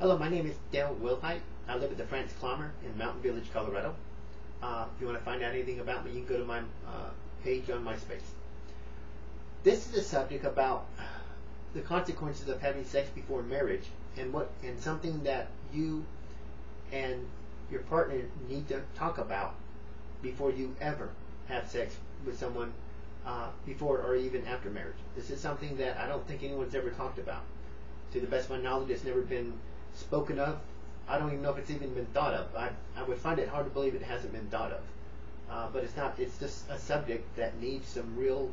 Hello, my name is Dale Wilhite. I live at the France Clammer in Mountain Village, Colorado. If you want to find out anything about me, you can go to my page on MySpace. This is a subject about the consequences of having sex before marriage, and something that you and your partner need to talk about before you ever have sex with someone before or even after marriage. This is something that I don't think anyone's ever talked about. To the best of my knowledge, it's never been spoken of. I don't even know if it's even been thought of. I would find it hard to believe it hasn't been thought of. But it's not. It's just a subject that needs some real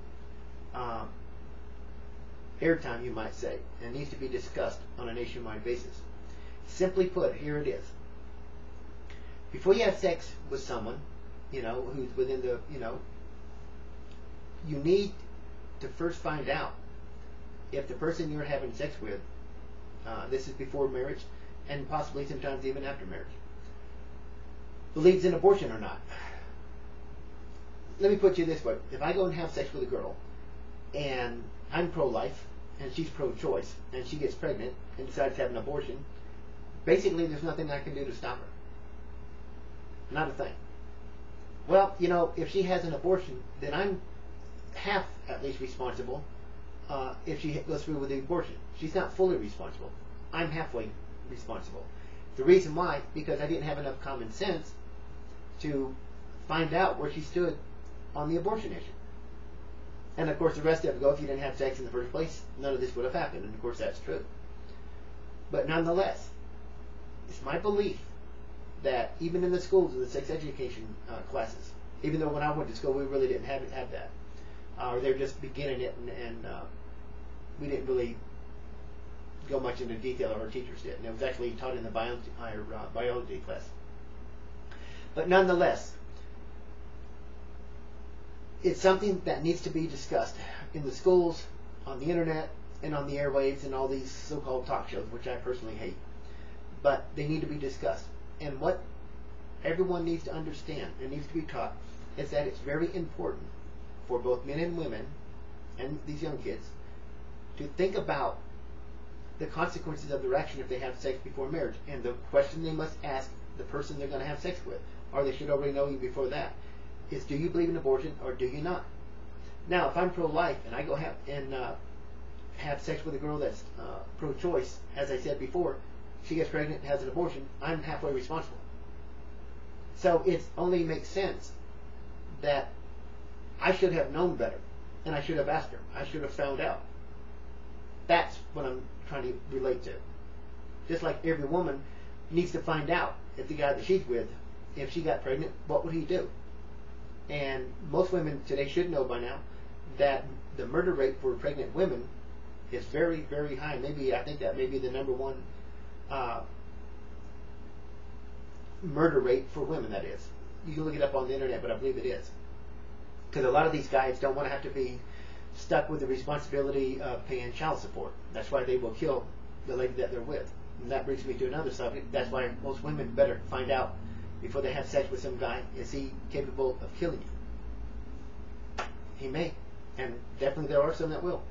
airtime, you might say, and needs to be discussed on a nationwide basis. Simply put, here it is. Before you have sex with someone, who's within the, you need to first find out if the person you're having sex with, this is before marriage, and possibly sometimes even after marriage, believes in abortion or not. Let me put you this way. If I go and have sex with a girl, and I'm pro-life, and she's pro-choice, and she gets pregnant and decides to have an abortion, basically there's nothing I can do to stop her. Not a thing. Well, if she has an abortion, then I'm half at least responsible if she goes through with the abortion. She's not fully responsible. I'm halfway responsible. The reason why, because I didn't have enough common sense to find out where she stood on the abortion issue. And of course the rest of it go, if you didn't have sex in the first place, none of this would have happened. And of course that's true. But nonetheless, it's my belief that even in the schools, in the sex education classes, even though when I went to school we really didn't have that, or they were just beginning it, and we didn't really go much into detail, or our teachers did, and it was actually taught in the biology class. But nonetheless, it's something that needs to be discussed in the schools, on the internet, and on the airwaves, and all these so-called talk shows, which I personally hate. But they need to be discussed. And what everyone needs to understand, and needs to be taught, is that it's very important for both men and women, and these young kids, to think about the consequences of their action if they have sex before marriage. And the question they must ask the person they're going to have sex with, or they should already know you before that, is, do you believe in abortion or do you not? Now, if I'm pro-life and I go have sex with a girl that's pro-choice, as I said before, she gets pregnant and has an abortion, I'm halfway responsible. So it only makes sense that I should have known better, and I should have asked her. I should have found out. That's what I'm trying to relate to. Just like every woman needs to find out if the guy that she's with, if she got pregnant, what would he do? And most women today should know by now that the murder rate for pregnant women is very, very high. I think that may be the number one murder rate for women, that is. You can look it up on the internet, but I believe it is. Because a lot of these guys don't want to have to be stuck with the responsibility of paying child support. That's why they will kill the lady that they're with. And that brings me to another subject. That's why most women better find out before they have sex with some guy, is he capable of killing you? He may. And definitely there are some that will.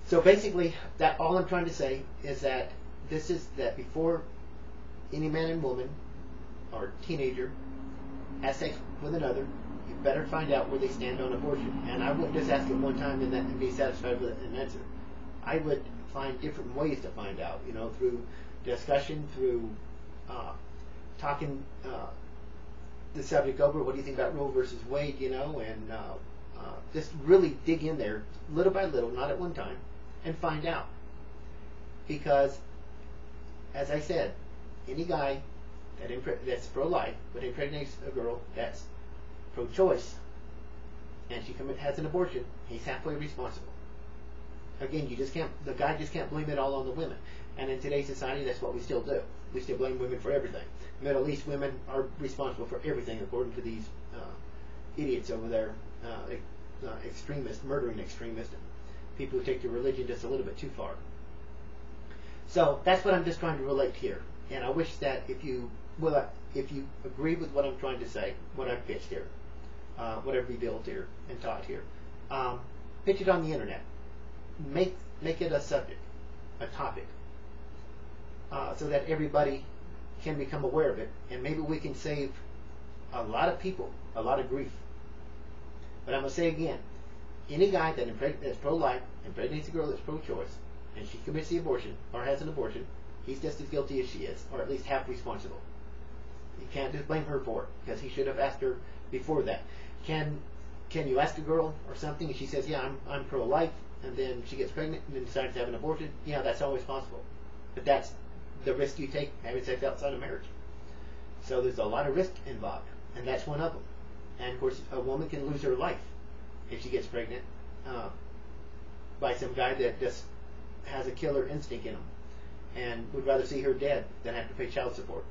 So basically, that all I'm trying to say is that that before any man and woman or teenager has sex with another, you better find out where they stand on abortion. And I wouldn't just ask it one time and be satisfied with an answer. I would find different ways to find out, through discussion, through talking the subject over. What do you think about Roe versus Wade, and just really dig in there little by little, not at one time, and find out. Because, as I said, any guy that's pro-life but impregnates a girl that's pro-choice and she has an abortion, he's halfway responsible. Again, the guy just can't blame it all on the women. And in today's society, that's what we still do. We still blame women for everything. Middle East women are responsible for everything, according to these idiots over there, extremists, murdering extremists, and people who take their religion just a little bit too far. So that's what I'm just trying to relate here. And I wish that if you agree with what I'm trying to say, what I've pitched here, what I've revealed here and taught here, pitch it on the internet. Make it a subject, a topic. so that everybody can become aware of it, and maybe we can save a lot of people a lot of grief. But I'm going to say again, any guy that's pro-life impregnates a girl that's pro-choice, and she commits the abortion or has an abortion, he's just as guilty as she is, or at least half responsible. You can't just blame her for it, because he should have asked her before that. Can you ask a girl or something, and she says, yeah, I'm pro-life, and then she gets pregnant and then decides to have an abortion? Yeah, that's always possible. But that's the risk you take having sex outside of marriage. So there's a lot of risk involved, and that's one of them. And of course, a woman can lose her life if she gets pregnant by some guy that just has a killer instinct in him and would rather see her dead than have to pay child support.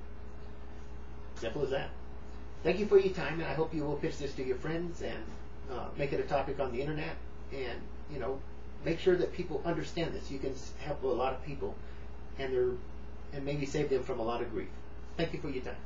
Simple as that. Thank you for your time, and I hope you will pitch this to your friends and make it a topic on the internet, and make sure that people understand this. You can help a lot of people, and maybe save them from a lot of grief. Thank you for your time.